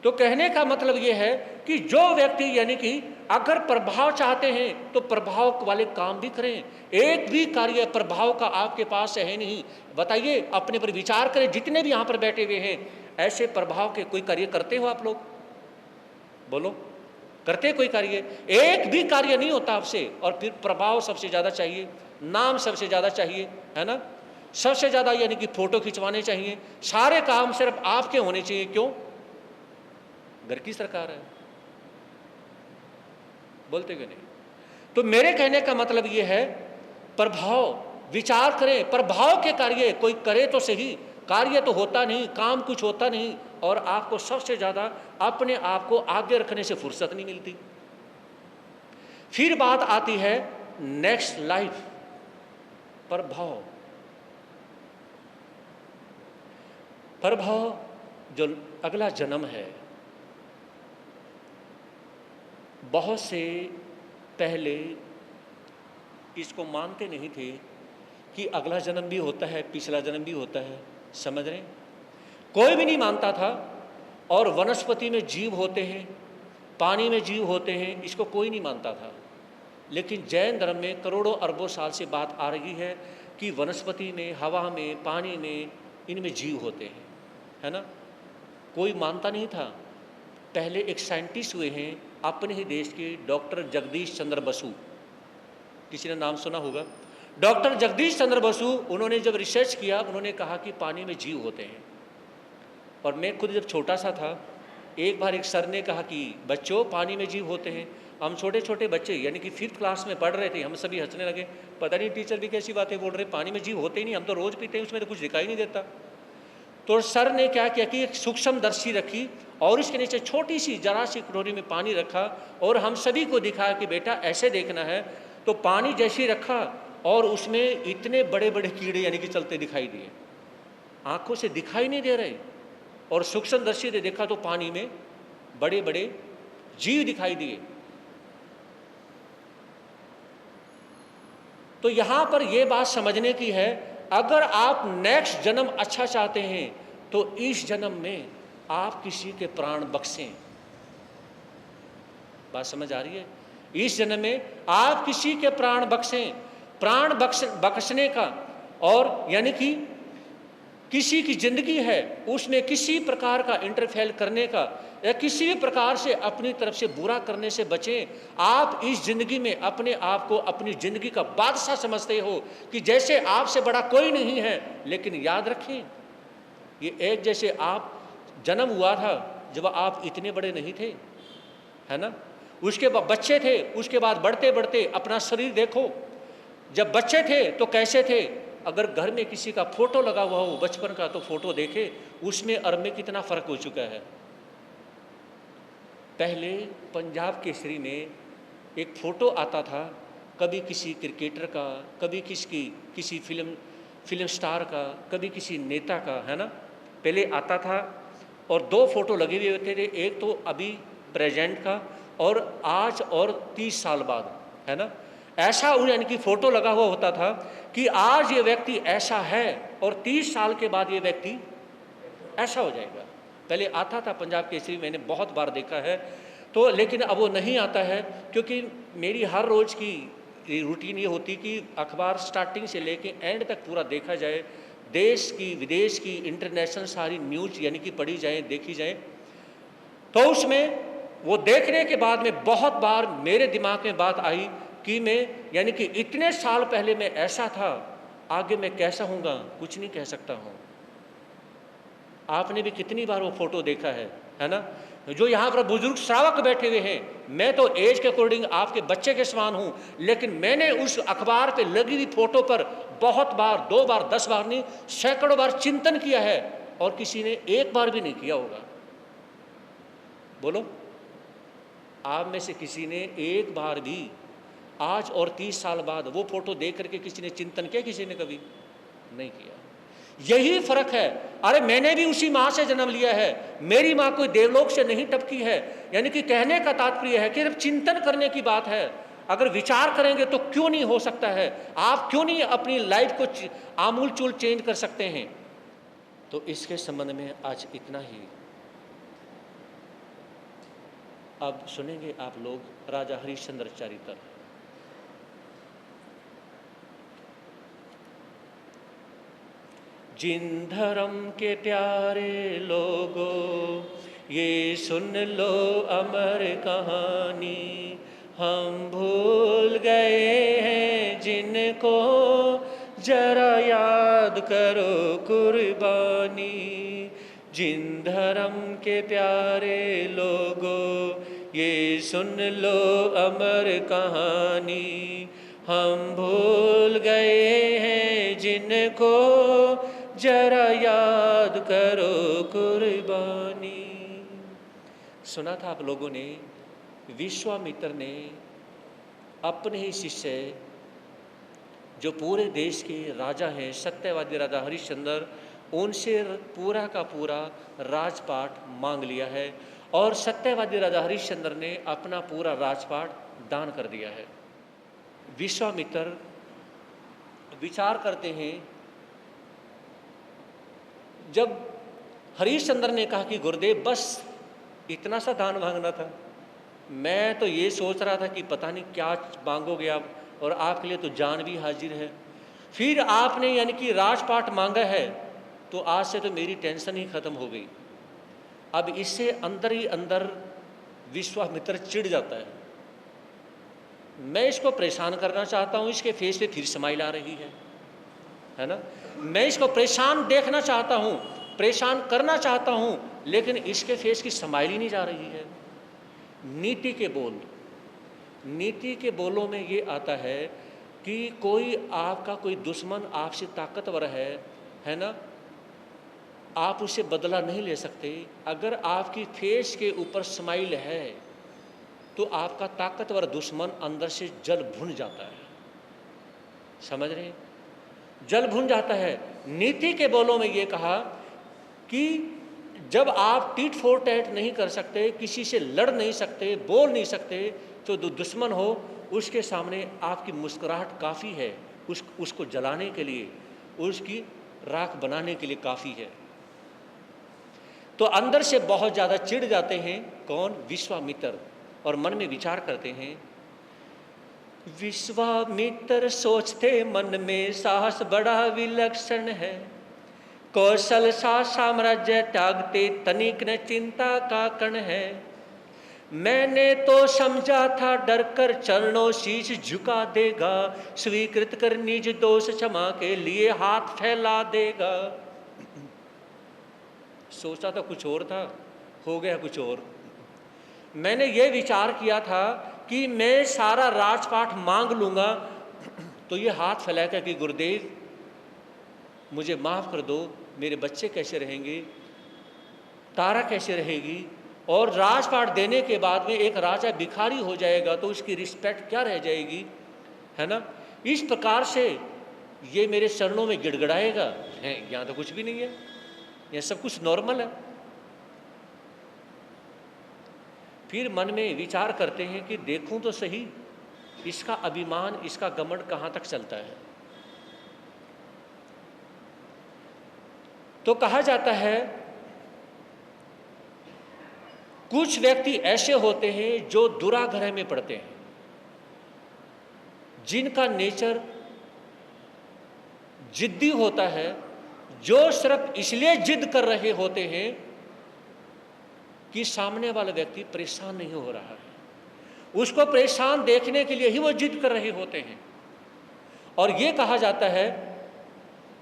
तो कहने का मतलब ये है कि जो व्यक्ति यानी कि अगर प्रभाव चाहते हैं तो प्रभाव वाले काम भी करें। एक भी कार्य प्रभाव का आपके पास है नहीं। बताइए, अपने पर विचार करें, जितने भी यहाँ पर बैठे हुए हैं, ऐसे प्रभाव के कोई कार्य करते हो आप लोग? बोलो, करते कोई कार्य? एक भी कार्य नहीं होता आपसे, और फिर प्रभाव सबसे ज़्यादा चाहिए, नाम सबसे ज़्यादा चाहिए, है ना, सबसे ज़्यादा यानी कि फोटो खिंचवाने चाहिए, सारे काम सिर्फ आपके होने चाहिए। क्यों? घर की सरकार है, बोलते क्यों नहीं? तो मेरे कहने का मतलब यह है, प्रभाव विचार करें, प्रभाव के कार्य कोई करे तो सही, कार्य तो होता नहीं, काम कुछ होता नहीं, और आपको सबसे ज्यादा अपने आप को आगे रखने से फुर्सत नहीं मिलती। फिर बात आती है नेक्स्ट लाइफ, प्रभाव। प्रभाव जो अगला जन्म है, बहुत से पहले इसको मानते नहीं थे कि अगला जन्म भी होता है, पिछला जन्म भी होता है। समझ रहे? कोई भी नहीं मानता था। और वनस्पति में जीव होते हैं, पानी में जीव होते हैं, इसको कोई नहीं मानता था। लेकिन जैन धर्म में करोड़ों अरबों साल से बात आ रही है कि वनस्पति में, हवा में, पानी में, इनमें जीव होते हैं, है ना। कोई मानता नहीं था। पहले एक साइंटिस्ट हुए हैं अपने ही देश के, डॉक्टर जगदीश चंद्र बसु, किसी ने नाम सुना होगा। डॉक्टर जगदीश चंद्र बसु, उन्होंने जब रिसर्च किया, उन्होंने कहा कि पानी में जीव होते हैं। और मैं खुद जब छोटा सा था, एक बार एक सर ने कहा कि बच्चों, पानी में जीव होते हैं। हम छोटे छोटे बच्चे यानी कि 5th क्लास में पढ़ रहे थे, हम सभी हंसने लगे, पता नहीं टीचर भी कैसी बातें बोल रहे, पानी में जीव होते ही नहीं, हम तो रोज़ पीते हैं, उसमें तो कुछ दिखाई नहीं देता। तो सर ने क्या किया कि एक सूक्ष्मदर्शी रखी और इसके नीचे छोटी सी जरा सी कटोरी में पानी रखा, और हम सभी को दिखाया कि बेटा ऐसे देखना है। तो पानी जैसे रखा और उसमें इतने बड़े बड़े कीड़े यानी कि चलते दिखाई दिए, आंखों से दिखाई नहीं दे रहे, और सूक्ष्मदर्शी ने देखा तो पानी में बड़े बड़े जीव दिखाई दिए। तो यहां पर यह बात समझने की है, अगर आप नेक्स्ट जन्म अच्छा चाहते हैं तो इस जन्म में आप किसी के प्राण बख्शें। बात समझ आ रही है? इस जन्म में आप किसी के प्राण बख्शें। प्राण बख्शने का, और यानी कि किसी की जिंदगी है उसमें किसी प्रकार का इंटरफेयर करने का या किसी भी प्रकार से अपनी तरफ से बुरा करने से बचें। आप इस जिंदगी में अपने आप को अपनी जिंदगी का बादशाह समझते हो कि जैसे आपसे बड़ा कोई नहीं है, लेकिन याद रखें, ये एक जैसे आप जन्म हुआ था जब आप इतने बड़े नहीं थे, है ना। उसके बाद बच्चे थे, उसके बाद बढ़ते बढ़ते अपना शरीर देखो। जब बच्चे थे तो कैसे थे? अगर घर में किसी का फोटो लगा हुआ हो बचपन का, तो फोटो देखे, उसमें और में कितना फर्क हो चुका है। पहले पंजाब केसरी में एक फोटो आता था, कभी किसी क्रिकेटर का, कभी किसी फिल्म स्टार का, कभी किसी नेता का, है ना। पहले आता था और 2 फोटो लगे हुए होते थे, एक तो अभी प्रेजेंट का और आज और 30 साल बाद, है ना। ऐसा यानी कि फोटो लगा हुआ होता था कि आज ये व्यक्ति ऐसा है और 30 साल के बाद ये व्यक्ति ऐसा हो जाएगा। पहले आता था पंजाब केसरी, मैंने बहुत बार देखा है, तो लेकिन अब वो नहीं आता है, क्योंकि मेरी हर रोज़ की रूटीन ये होती कि अखबार स्टार्टिंग से लेके एंड तक पूरा देखा जाए, देश की, विदेश की, इंटरनेशनल सारी न्यूज़ यानी कि पढ़ी जाए, देखी जाए। तो उसमें वो देखने के बाद में बहुत बार मेरे दिमाग में बात आई कि मैं यानी कि इतने साल पहले मैं ऐसा था, आगे मैं कैसा हूँगा कुछ नहीं कह सकता हूँ। आपने भी कितनी बार वो फोटो देखा है ना। जो यहाँ पर बुजुर्ग श्रावक बैठे हुए हैं, मैं तो एज के अकॉर्डिंग आपके बच्चे के समान हूँ, लेकिन मैंने उस अखबार पे लगी हुई फोटो पर बहुत बार, 2 बार, 10 बार नहीं, सैकड़ों बार चिंतन किया है, और किसी ने एक बार भी नहीं किया होगा। बोलो, आप में से किसी ने एक बार भी आज और 30 साल बाद वो फोटो देख करके किसी ने चिंतन किया? किसी ने कभी नहीं किया। यही फर्क है। अरे मैंने भी उसी माँ से जन्म लिया है, मेरी माँ कोई देवलोक से नहीं टपकी है। यानी कि कहने का तात्पर्य है कि जब चिंतन करने की बात है, अगर विचार करेंगे तो क्यों नहीं हो सकता है। आप क्यों नहीं अपनी लाइफ को आमूल चूल चेंज कर सकते हैं। तो इसके संबंध में आज इतना ही। अब सुनेंगे आप लोग राजा हरिश्चंद्र चरित्र। जिन धर्म के प्यारे लोगों, ये सुन लो अमर कहानी। हम भूल गए हैं जिनको, जरा याद करो कुर्बानी। जिन धर्म के प्यारे लोगों, ये सुन लो अमर कहानी। हम भूल गए हैं जिनको, जरा याद करो कुर्बानी। सुना था आप लोगों ने, विश्वामित्र ने अपने ही शिष्य, जो पूरे देश के राजा हैं, सत्यवादी राजा हरिश्चंद्र, उनसे पूरा का पूरा राजपाट मांग लिया है, और सत्यवादी राजा हरिश्चंद्र ने अपना पूरा राजपाट दान कर दिया है। विश्वामित्र विचार करते हैं, जब हरिश्चंद्र ने कहा कि गुरुदेव बस इतना सा दान मांगना था, मैं तो ये सोच रहा था कि पता नहीं क्या मांगोगे आप, और आपके लिए तो जान भी हाजिर है। फिर आपने यानी कि राजपाट मांगा है, तो आज से तो मेरी टेंशन ही खत्म हो गई। अब इससे अंदर ही अंदर विश्वामित्र चिढ़ जाता है। मैं इसको परेशान करना चाहता हूँ, इसके फेस पे फिर स्माइल आ रही है ना। मैं इसको परेशान देखना चाहता हूँ, परेशान करना चाहता हूँ, लेकिन इसके फेस की स्माइल ही नहीं जा रही है। नीति के बोल, नीति के बोलों में ये आता है कि कोई आपका कोई दुश्मन आपसे ताकतवर है ना, आप उससे बदला नहीं ले सकते। अगर आपकी फेस के ऊपर स्माइल है तो आपका ताकतवर दुश्मन अंदर से जल भुन जाता है। समझ रहे हैं? जल भुन जाता है। नीति के बोलों में ये कहा कि जब आप टीट फोर टैट नहीं कर सकते, किसी से लड़ नहीं सकते, बोल नहीं सकते, तो जो दुश्मन हो उसके सामने आपकी मुस्कुराहट काफ़ी है, उसको जलाने के लिए, उसकी राख बनाने के लिए काफ़ी है। तो अंदर से बहुत ज़्यादा चिढ़ जाते हैं कौन? विश्वामित्र, और मन में विचार करते हैं। विश्वामित्र सोचते मन में, साहस बड़ा विलक्षण है। कौशल सा साम्राज्य त्यागते, तनिक न चिंता का कण है। मैंने तो समझा था डर कर चरणों शीश झुका देगा, स्वीकृत कर निज दोष क्षमा के लिए हाथ फैला देगा। सोचा था कुछ और था, हो गया कुछ और। मैंने ये विचार किया था कि मैं सारा राजपाट मांग लूँगा, तो ये हाथ फैलाकर कि गुरुदेव मुझे माफ़ कर दो, मेरे बच्चे कैसे रहेंगे, तारा कैसे रहेगी, और राजपाट देने के बाद में एक राजा भिखारी हो जाएगा तो उसकी रिस्पेक्ट क्या रह जाएगी। है ना। इस प्रकार से ये मेरे चरणों में गिड़गिड़ाएगा, है यहाँ तो कुछ भी नहीं है, यह सब कुछ नॉर्मल है। फिर मन में विचार करते हैं कि देखूं तो सही इसका अभिमान, इसका घमंड कहाँ तक चलता है। तो कहा जाता है कुछ व्यक्ति ऐसे होते हैं जो दुराग्रह में पड़ते हैं, जिनका नेचर जिद्दी होता है, जो सिर्फ इसलिए जिद कर रहे होते हैं कि सामने वाला व्यक्ति परेशान नहीं हो रहा है, उसको परेशान देखने के लिए ही वो जिद कर रहे होते हैं। और ये कहा जाता है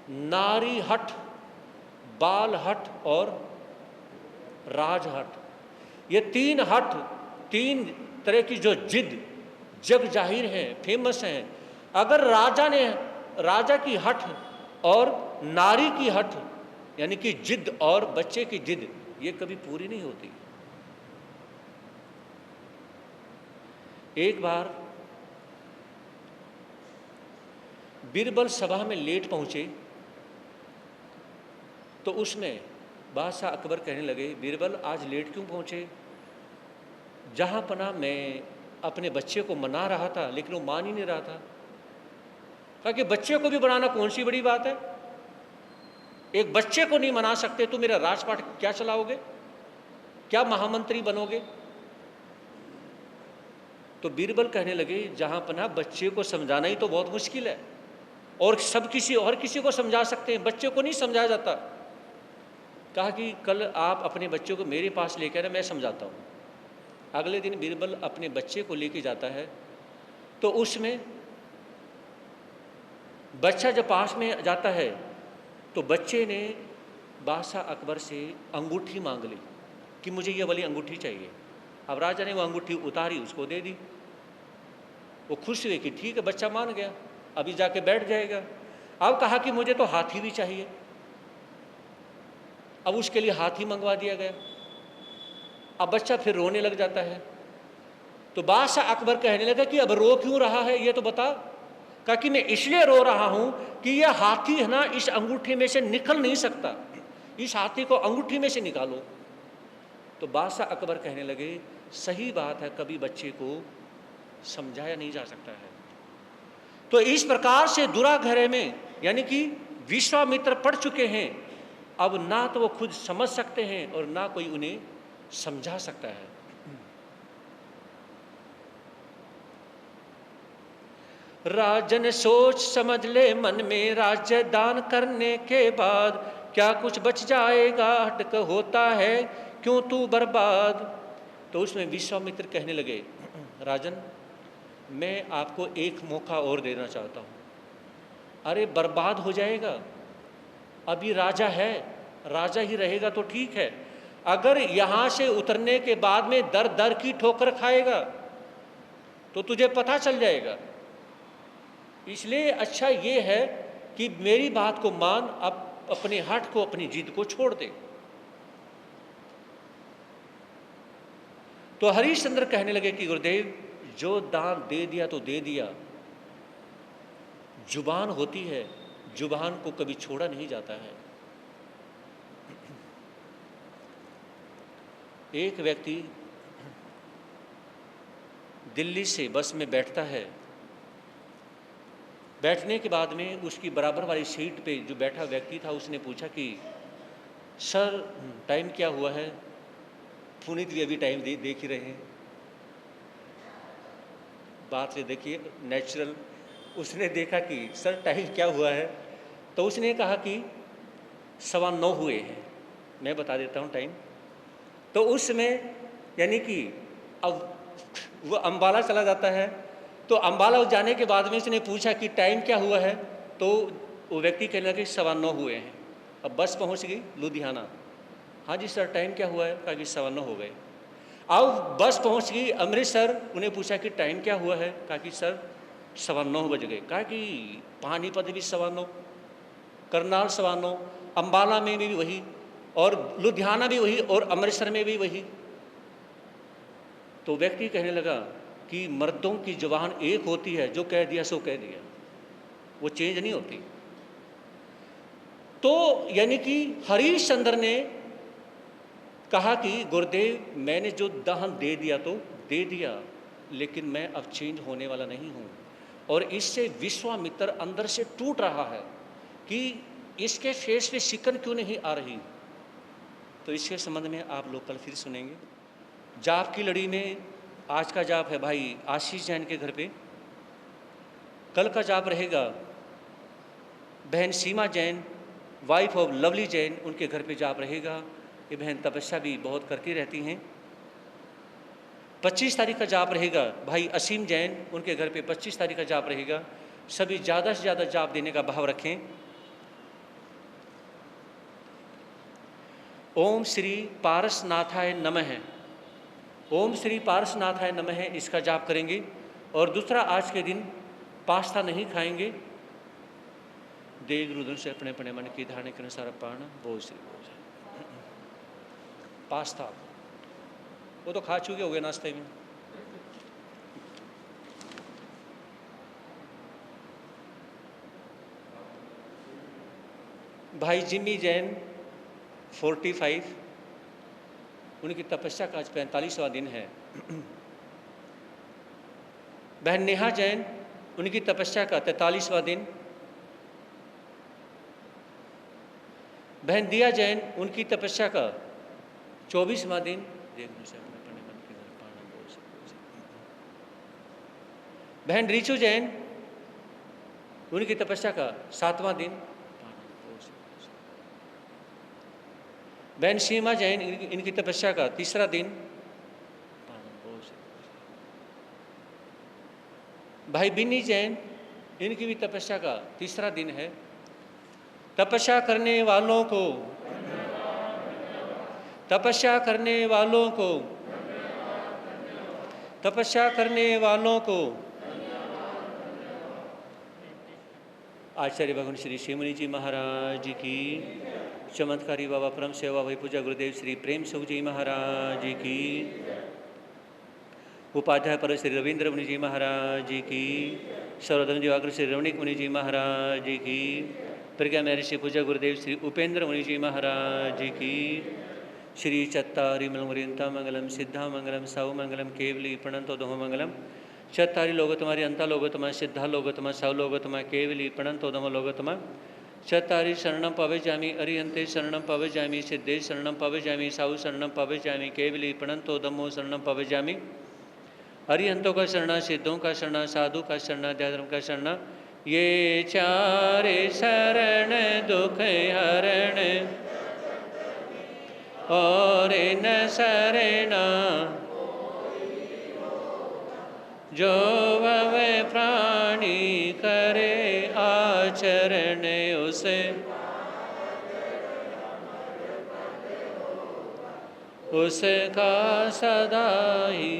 नारी हट, बाल हट और राज हट, ये तीन हट, तीन तरह की जो जिद जग जाहिर है, फेमस है। अगर राजा की हट और नारी की हट यानी कि जिद और बच्चे की जिद ये कभी पूरी नहीं होती। एक बार बीरबल सभा में लेट पहुंचे तो उसमें बादशाह अकबर कहने लगे, बीरबल आज लेट क्यों पहुंचे? जहां पना मैं अपने बच्चे को मना रहा था लेकिन वो मान ही नहीं रहा था। कहा कि बच्चे को भी बनाना कौन सी बड़ी बात है, एक बच्चे को नहीं मना सकते तो मेरा राजपाट क्या चलाओगे, क्या महामंत्री बनोगे? तो बीरबल कहने लगे जहां पना बच्चे को समझाना ही तो बहुत मुश्किल है, और सब किसी और किसी को समझा सकते हैं, बच्चे को नहीं समझाया जाता। कहा कि कल आप अपने बच्चों को मेरे पास लेकर आए, मैं समझाता हूँ। अगले दिन बीरबल अपने बच्चे को लेके जाता है तो उसमें बच्चा जब पास में जाता है तो बच्चे ने बादशाह अकबर से अंगूठी मांग ली कि मुझे ये वाली अंगूठी चाहिए। अब राजा ने वो अंगूठी उतारी, उसको दे दी। वो खुश हुए कि ठीक है, बच्चा मान गया, अभी जाके बैठ जाएगा। अब कहा कि मुझे तो हाथी भी चाहिए। अब उसके लिए हाथी मंगवा दिया गया। अब बच्चा फिर रोने लग जाता है। तो बादशाह अकबर कहने लगा कि अब रो क्यों रहा है ये तो बता। कहा कि मैं इसलिए रो रहा हूं कि यह हाथी है ना इस अंगूठी में से निकल नहीं सकता, इस हाथी को अंगूठी में से निकालो। तो बादशाह अकबर कहने लगे सही बात है, कभी बच्चे को समझाया नहीं जा सकता है। तो इस प्रकार से दुराग्रह में यानी कि विश्वामित्र पढ़ चुके हैं, अब ना तो वो खुद समझ सकते हैं और ना कोई उन्हें समझा सकता है। राजन सोच समझ ले मन में, राज्य दान करने के बाद क्या कुछ बच जाएगा, हटक होता है क्यों तू बर्बाद। तो उसमें विश्वामित्र कहने लगे राजन मैं आपको एक मौका और देना चाहता हूँ। अरे बर्बाद हो जाएगा, अभी राजा है, राजा ही रहेगा तो ठीक है, अगर यहाँ से उतरने के बाद में दर दर की ठोकर खाएगा तो तुझे पता चल जाएगा। इसलिए अच्छा ये है कि मेरी बात को मान, अब अपने हठ को, अपनी जिद को छोड़ दे। तो हरिश्चंद्र कहने लगे कि गुरुदेव जो दान दे दिया तो दे दिया, जुबान होती है, जुबान को कभी छोड़ा नहीं जाता है। एक व्यक्ति दिल्ली से बस में बैठता है, बैठने के बाद में उसकी बराबर वाली सीट पे जो बैठा व्यक्ति था उसने पूछा कि सर टाइम क्या हुआ है? पुनीत भी अभी टाइम देख ही रहे हैं। बात से देखिए नेचुरल। उसने देखा कि सर टाइम क्या हुआ है, तो उसने कहा कि 9:15 हुए हैं। मैं बता देता हूँ टाइम। तो उसमें यानी कि अब वो अम्बाला चला जाता है, तो अम्बाला जाने के बाद में उसने पूछा कि टाइम क्या हुआ है, तो वो व्यक्ति कहने लगा कि 9:15 हुए हैं। अब बस पहुंच गई लुधियाना। हाँ जी सर टाइम क्या हुआ है? कहा कि 9:15 हो गए। अब बस पहुंच गई अमृतसर, उन्हें पूछा कि टाइम क्या हुआ है? कहा कि सर 9:15 बज गए। कहा कि पानीपत भी 9:15, करनाल 9:15, अम्बाला में भी वही, और लुधियाना भी वही, और अमृतसर में भी वही। तो व्यक्ति कहने लगा कि मर्दों की ज़ुबान एक होती है, जो कह दिया सो कह दिया, वो चेंज नहीं होती। तो यानी कि हरिश्चंद्र ने कहा कि गुरुदेव मैंने जो दान दे दिया तो दे दिया, लेकिन मैं अब चेंज होने वाला नहीं हूँ। और इससे विश्वामित्र अंदर से टूट रहा है कि इसके फेस पे शिकन क्यों नहीं आ रही। तो इसके संबंध में आप लोग कल फिर सुनेंगे। जाप की लड़ी में आज का जाप है भाई आशीष जैन के घर पे, कल का जाप रहेगा बहन सीमा जैन, वाइफ ऑफ लवली जैन, उनके घर पे जाप रहेगा। ये बहन तपस्या भी बहुत करती रहती हैं। 25 तारीख का जाप रहेगा भाई असीम जैन, उनके घर पे 25 तारीख का जाप रहेगा। सभी ज़्यादा से ज़्यादा जाप देने का भाव रखें। ओम श्री पारसनाथाय नमः, ओम श्री पारसनाथाय नमः, इसका जाप करेंगे। और दूसरा, आज के दिन पास्ता नहीं खाएंगे। देव रुद्र से अपने अपने मन की धारणा के अनुसार पाना बोल श्री बोल। पास्ता वो तो खा चुके हो गए नाश्ते में। भाई जिम्मी जैन 45, उनकी तपस्या का आज 45वां दिन है। बहन नेहा जैन, उनकी तपस्या का 43वां दिन। बहन दिया जैन, उनकी तपस्या का 24वां दिन। बहन रिचू जैन, उनकी तपस्या का 7वां दिन। बहन सीमा जैन, इनकी तपस्या का 3रा दिन। भाई बिन्नी जैन, इनकी भी तपस्या का 3रा दिन है। तपस्या करने वालों को, तपस्या करने वालों को, तपस्या करने वालों को। आचार्य भगवान श्री शिवमुनि जी महाराज की, चमत्कारी बाबा परम सेवा भाई पूजा गुरुदेव श्री प्रेम सुख जी महाराज की, उपाध्याय पर श्री रविंद्र मुनि जी महाराज की, सर्वधर्म दिवाकर श्री रमणीक मुनि जी महाराज की, प्रज्ञा महर्षि पूजा गुरुदेव श्री उपेंद्र मुनि जी महाराज की, श्री चत्तारी मंगलम मंगलम सिद्धा मंगलम सौ मंगलम केवली प्रणंतो दोह मंगलम। चत्तारी लोगोत्तमा अंता लोगोत्तमा सिद्धा लोगोत्तमा सौ लोगोत्तमा केवली प्रणंतो दोह लोगोत्तमा। चत्तारी शरणम पवेजामि अरिहंते शरणम पवेजामि सिद्धे शरणम पवेजामि साहु शरणम पवेजामि केवली प्रणंतो दमो शरणम पवेजामि। अरिहंतों का शरणा, सिद्धों का शरणा, साधु का शरणा, धर्म का शरणा। ये चारे शरण दुख हरण और न शरणा, जो भव प्राणी करे आचरण उसे, उसका सदा ही